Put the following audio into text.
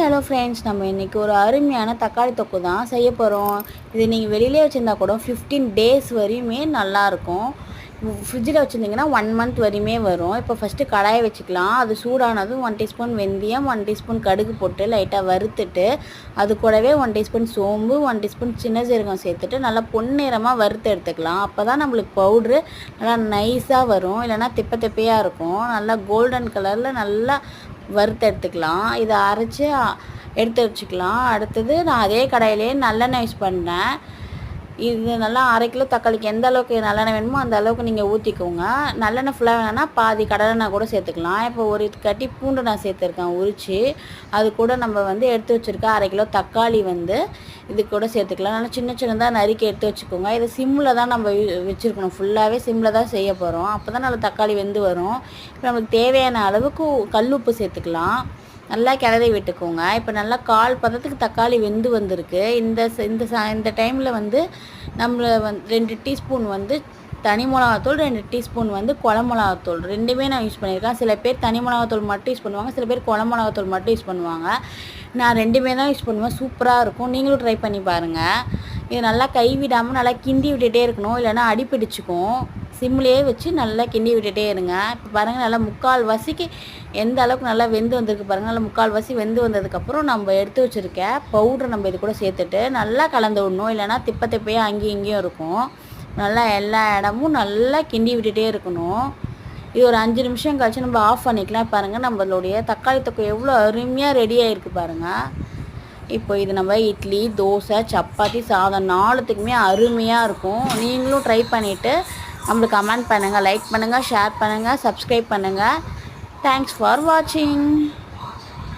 Hello friends, நம்ம இன்றைக்கி ஒரு அருமையான தக்காளி தொக்கு தான் செய்ய போகிறோம். இது நீங்கள் வெளியிலே வச்சுருந்தா கூட 15 டேஸ் வரையுமே நல்லாயிருக்கும். ஃப்ரிட்ஜில் வச்சுருந்தீங்கன்னா 1 மந்த் வரையுமே வரும். இப்போ ஃபஸ்ட்டு கடாயை வச்சுக்கலாம். அது சூடானதும் 1 டீஸ்பூன் வெந்தயம், 1 டீஸ்பூன் கடுகு போட்டு லைட்டாக வறுத்துட்டு, அது கூடவே 1 டீஸ்பூன் சோம்பு, 1 டீஸ்பூன் சின்ன சீரகம் சேர்த்துட்டு நல்லா பொன்னிறமாக வறுத்து எடுத்துக்கலாம். அப்போ தான் நம்மளுக்கு பவுட்ரு நல்லா நைஸாக வரும், இல்லைனா திப்ப திப்பையாக இருக்கும். நல்லா கோல்டன் கலரில் நல்லா வறுத்து எடுத்துக்கலாம். இதை அரைச்சி எடுத்து வச்சுக்கலாம். அடுத்தது நான் அதே கடாயிலே நல்லெண்ணெய் யூஸ் பண்ணேன். இது நல்லா 1/2 கிலோ தக்காளிக்கு எந்த அளவுக்கு நல்லெண்ணெய் வேணுமோ அந்த அளவுக்கு நீங்கள் ஊற்றிக்கோங்க. நல்லெண்ணெய் ஃபுல்லாக வேணும்னா பாதி கடலெண்ணெய் கூட சேர்த்துக்கலாம். இப்போ ஒரு கட்டி பூண்டு நான் சேர்த்துருக்கேன் உரித்து. அது கூட நம்ம எடுத்து வச்சுருக்க 1/2 கிலோ தக்காளி இது கூட சேர்த்துக்கலாம். நல்லா சின்ன சின்னதாக நறுக்கி எடுத்து வச்சுக்கோங்க. இதை சிம்மில் தான் நம்ம வச்சுருக்கணும். ஃபுல்லாகவே சிம்மில் தான் செய்ய போகிறோம். அப்போ தான் நல்லா தக்காளி வெந்து வரும். இப்போ நம்மளுக்கு தேவையான அளவுக்கு கல் உப்பு சேர்த்துக்கலாம். நல்லா கிளறி விட்டுக்கோங்க. இப்போ நல்லா 1/4 பதத்துக்கு தக்காளி வெந்து வந்திருக்கு. இந்த டைமில் நம்மளை 2 டீஸ்பூன் தனி மிளகாத்தூள், 2 டீஸ்பூன் குழம்பு மிளகாத்தூள் ரெண்டுமே நான் யூஸ் பண்ணியிருக்கேன். சில பேர் தனி மிளகாத்தூள் மட்டும் யூஸ் பண்ணுவாங்க, சில பேர் குழம்பு மிளகாத்தூள் மட்டும் யூஸ் பண்ணுவாங்க. நான் ரெண்டுமே தான் யூஸ் பண்ணுவேன். சூப்பராக இருக்கும். நீங்களும் ட்ரை பண்ணி பாருங்கள். இது நல்லா கைவிடாமல் நல்லா கிண்டி விட்டுகிட்டே இருக்கணும், இல்லைனா அடிப்பிடிச்சிக்கும். சிம்லேயே வச்சு நல்லா கிண்டி விட்டுகிட்டே இருங்க. இப்போ பாருங்கள், நல்லா 3/4 எந்த அளவுக்கு நல்லா வெந்து வந்திருக்கு பாருங்கள். நல்லா 3/4 வெந்து வந்ததுக்கப்புறம் நம்ம எடுத்து வச்சுருக்க பவுட்ரு நம்ம இது கூட சேர்த்துட்டு நல்லா கலந்து விடணும், இல்லைனா திப்ப திப்பையாக அங்கேயும் இங்கேயும் இருக்கும். நல்லா எல்லா இடமும் நல்லா கிண்டி விட்டுகிட்டே இருக்கணும். இது ஒரு 5 நிமிஷம் கழிச்சு நம்ம ஆஃப் பண்ணிக்கலாம். பாருங்கள், நம்மளுடைய தக்காளி தொக்கு எவ்வளோ அருமையாக ரெடி ஆகிருக்கு பாருங்கள். இப்போ இது நம்ம இட்லி, தோசை, சப்பாத்தி, சாதம் 4த்துக்குமே அருமையாக இருக்கும். நீங்களும் ட்ரை பண்ணிவிட்டு நம்மளுக்கு கமெண்ட் பண்ணுங்கள், லைக் பண்ணுங்கள், ஷேர் பண்ணுங்கள், சப்ஸ்கிரைப் பண்ணுங்கள். தேங்க்ஸ் ஃபார் வாட்சிங்.